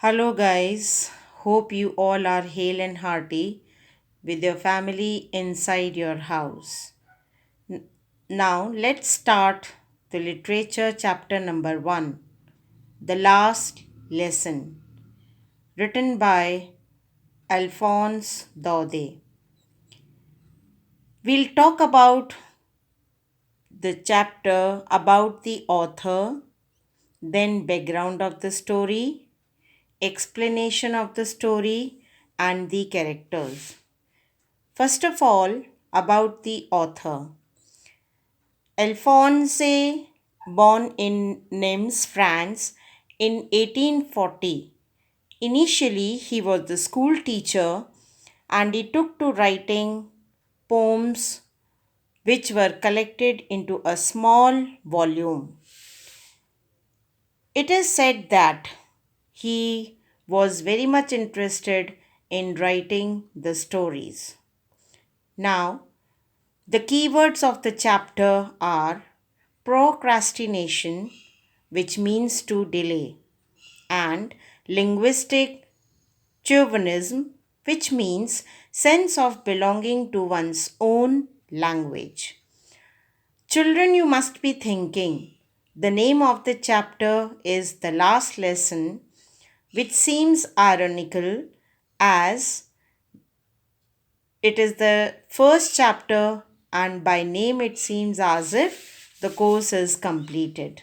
Hello, guys. Hope you all are hale and hearty with your family inside your house. Now, let's start the literature chapter number 1, The Last Lesson, written by Alphonse Daudet. We'll talk about the chapter about the author, then background of the story, explanation of the story, and the characters. First of all, about the author. Alphonse, born in Nimes, France in 1840. Initially, he was the school teacher and he took to writing poems which were collected into a small volume. It is said that he was very much interested in writing the stories. Now, the keywords of the chapter are procrastination, which means to delay, and linguistic chauvinism, which means sense of belonging to one's own language. Children, you must be thinking, the name of the chapter is The Last Lesson, which seems ironical as it is the first chapter, and by name it seems as if the course is completed.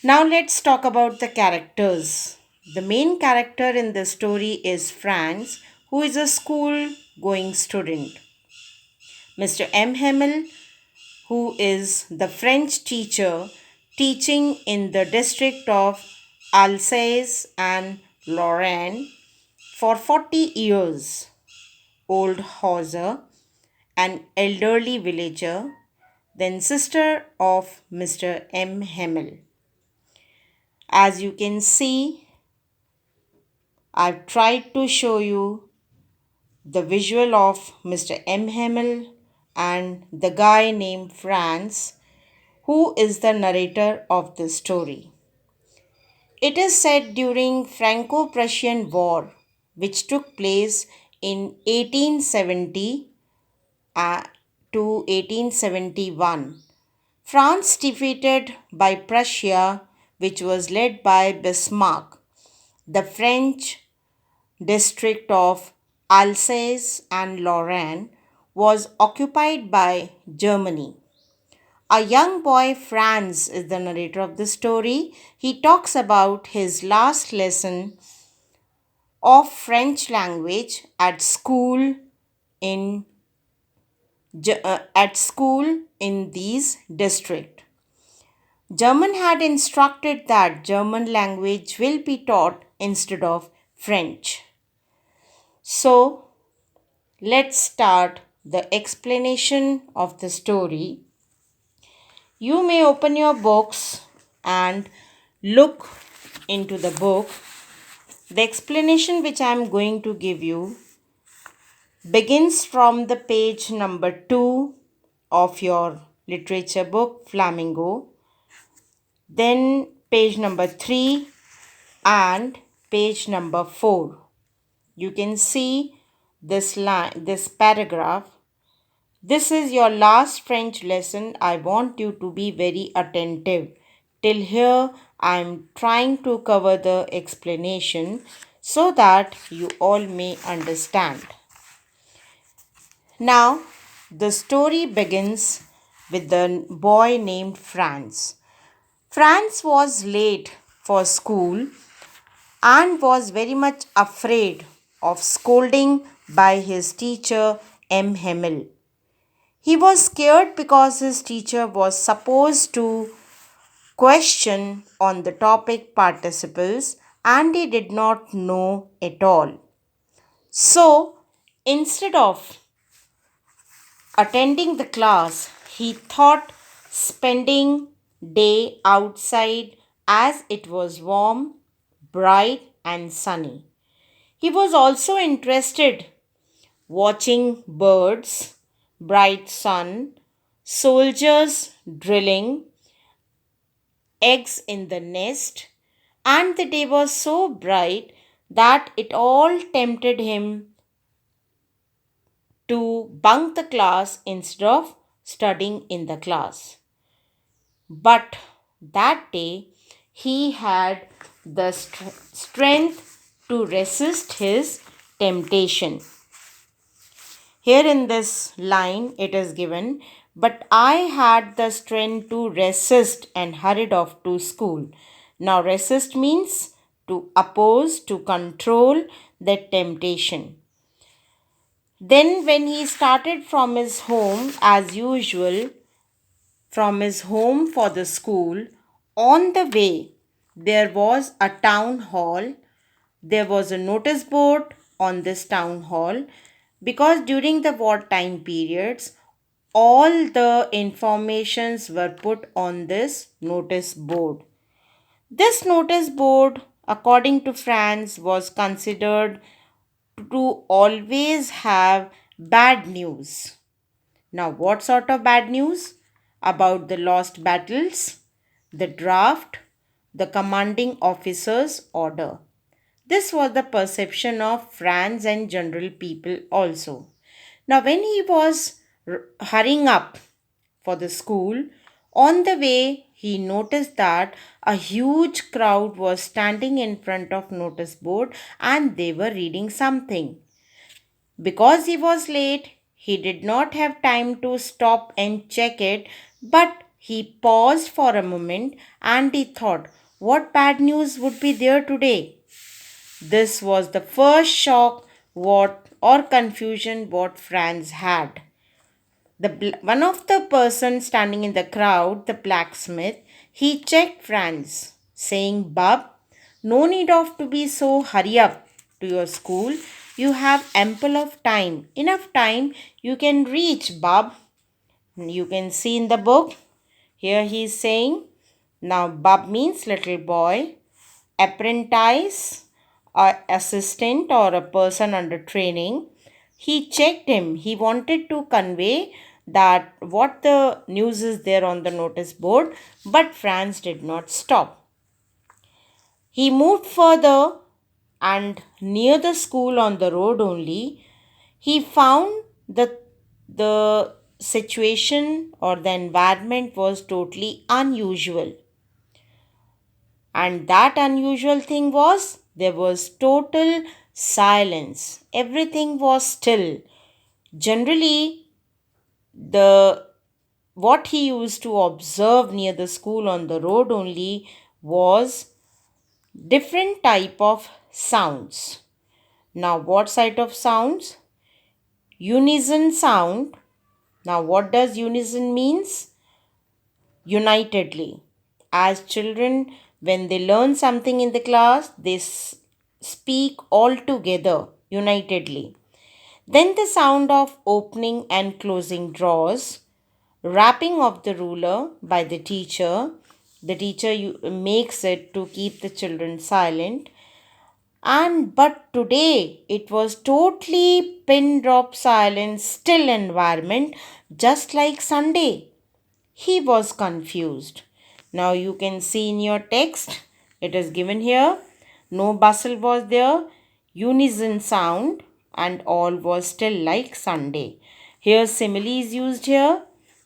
Now let's talk about the characters. The main character in the story is Franz, who is a school going student. Mr. M. Hemmel, who is the French teacher teaching in the district of Alsace and Lorraine for 40 years. Old Hauser, an elderly villager, then sister of Mr. M. Hemmel. As you can see, I've tried to show you the visual of Mr. M. Hemmel and the guy named Franz, who is the narrator of the story. It is set during Franco-Prussian War, which took place in 1870 to 1871. France defeated by Prussia, which was led by Bismarck. The French district of Alsace and Lorraine was occupied by Germany. A young boy, Franz, is the narrator of the story. He talks about his last lesson of French language in at school in these district. German had instructed that German language will be taught instead of French. So, let's start the explanation of the story. You may open your books and look into the book. The explanation which I am going to give you begins from the page number 2 of your literature book, Flamingo, then page number 3 and page number 4. You can see this paragraph. This is your last French lesson. I want you to be very attentive. Till here, I am trying to cover the explanation so that you all may understand. Now, the story begins with the boy named Franz. Franz was late for school and was very much afraid of scolding by his teacher M. Hemmel. He was scared because his teacher was supposed to question on the topic participles and he did not know at all. So, instead of attending the class, he thought spending day outside as it was warm, bright and sunny. He was also interested watching birds, bright sun, soldiers drilling, eggs in the nest and the day was so bright that it all tempted him to bunk the class instead of studying in the class. But that day he had the strength to resist his temptation. Here in this line it is given, but I had the strength to resist and hurried off to school. Now, resist means to oppose, to control the temptation. Then, when he started from his home, as usual, from his home for the school, on the way, there was a town hall. There was a notice board on this town hall because during the wartime periods, all the informations were put on this notice board. This notice board, according to Franz, was considered to always have bad news. Now, what sort of bad news? About the lost battles, the draft, the commanding officer's order. This was the perception of Franz and general people also. Now, when he was hurrying up for the school, on the way he noticed that a huge crowd was standing in front of notice board and they were reading something. Because he was late, he did not have time to stop and check it, but he paused for a moment and he thought, what bad news would be there today? This was the first shock what or confusion what Franz had. One of the persons standing in the crowd, the blacksmith, he checked Franz, saying, Bub, no need of to be so hurry up to your school. You have ample of time. Enough time you can reach, Bub. You can see in the book. Here he is saying, now Bub means little boy, apprentice, a assistant or a person under training. He checked him. He wanted to convey that what the news is there on the notice board, but Franz did not stop. He moved further and near the school on the road only, he found the situation or the environment was totally unusual. And that unusual thing was there was total silence. Everything was still. Generally, the what he used to observe near the school on the road only was different type of sounds. Now, what side of sounds? Unison sound. Now, what does unison means? Unitedly. As children, when they learn something in the class, they speak all together, unitedly. Then the sound of opening and closing drawers, wrapping of the ruler by the teacher. The teacher makes it to keep the children silent. And but today it was totally pin drop silence, still environment, just like Sunday. He was confused. Now you can see in your text, it is given here. No bustle was there, unison sound, and all was still like Sunday. Here, simile is used here.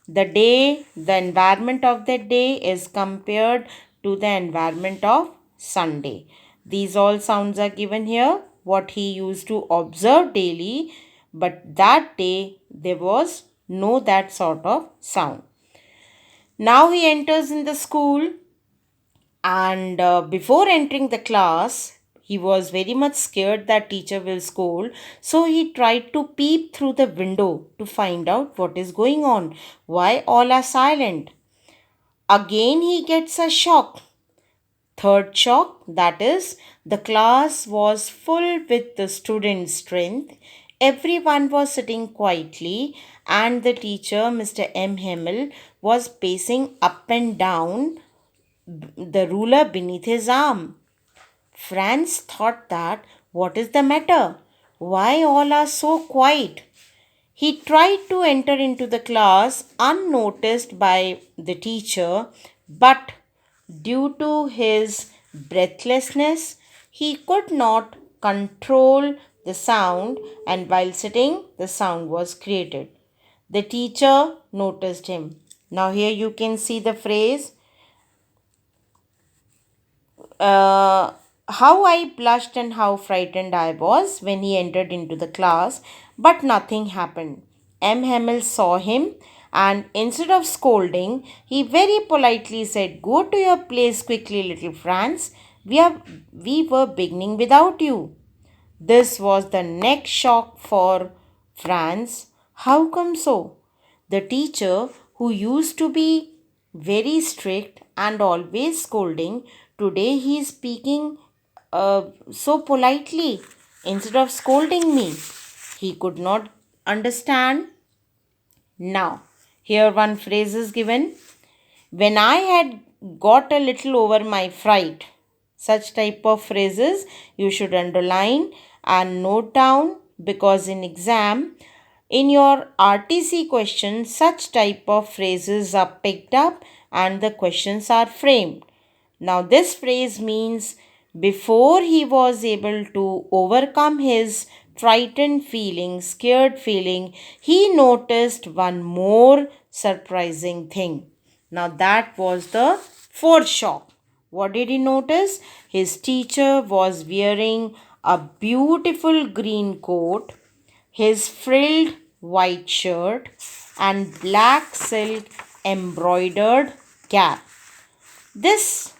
The day, the environment of that day is compared to the environment of Sunday. These all sounds are given here, what he used to observe daily, but that day there was no that sort of sound. Now he enters in the school, and before entering the class, he was very much scared that teacher will scold. So he tried to peep through the window to find out what is going on. Why all are silent? Again he gets a shock. Third shock, that is, the class was full with the student strength. Everyone was sitting quietly, and the teacher, Mr. M. Hemmel, was pacing up and down, the ruler beneath his arm. Franz thought that, what is the matter? Why all are so quiet? He tried to enter into the class unnoticed by the teacher, but due to his breathlessness. He could not control the sound, and while sitting, the sound was created. The teacher noticed him. Now, here you can see the phrase, uh, how I blushed and how frightened I was when he entered into the class, but nothing happened. M. Hamel saw him, and instead of scolding, he very politely said, "Go to your place quickly, little Franz. We were beginning without you." This was the next shock for Franz. How come so? The teacher, who used to be very strict and always scolding, today he is speaking so politely instead of scolding me. He could not understand. Now, here one phrase is given. When I had got a little over my fright, such type of phrases you should underline and note down, because in exam, in your RTC question, such type of phrases are picked up and the questions are framed. Now, this phrase means before he was able to overcome his frightened feeling, scared feeling, he noticed one more surprising thing. Now, that was the fourth shock. What did he notice? His teacher was wearing a beautiful green coat, his frilled white shirt, and black silk embroidered cap. This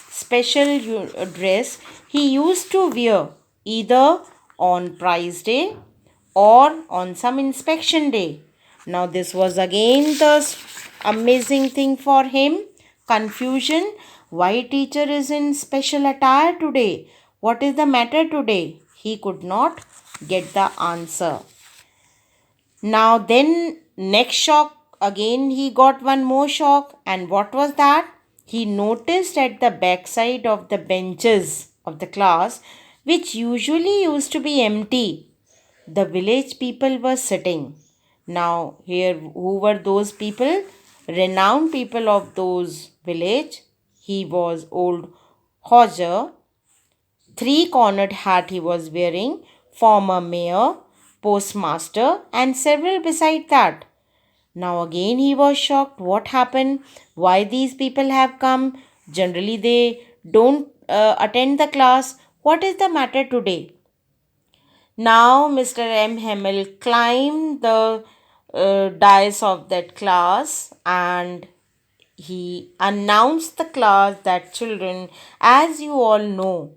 special dress he used to wear either on prize day or on some inspection day. Now, this was again the amazing thing for him. Confusion. Why teacher is in special attire today? What is the matter today? He could not get the answer. Now, then, next shock, again he got one more shock. And what was that? He noticed at the backside of the benches of the class, which usually used to be empty, the village people were sitting. Now, here, who were those people? Renowned people of those village. He was old Hodger, three-cornered hat he was wearing, former mayor, postmaster, and several beside that. Now again he was shocked. What happened? Why these people have come? Generally they don't attend the class. What is the matter today? Now Mr. M. Hemmel climbed the dais of that class, and he announced the class that, children, as you all know,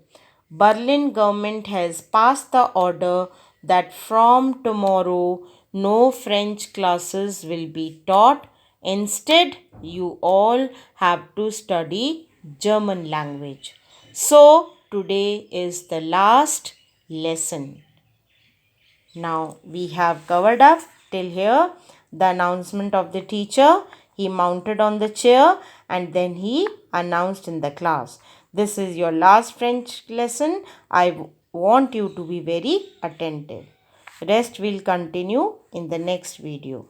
Berlin government has passed the order that from tomorrow no French classes will be taught. Instead, you all have to study German language. So, today is the last lesson. Now we have covered up till here the announcement of the teacher. He mounted on the chair and then he announced in the class. This is your last French lesson. I want you to be very attentive. Rest will continue in the next video.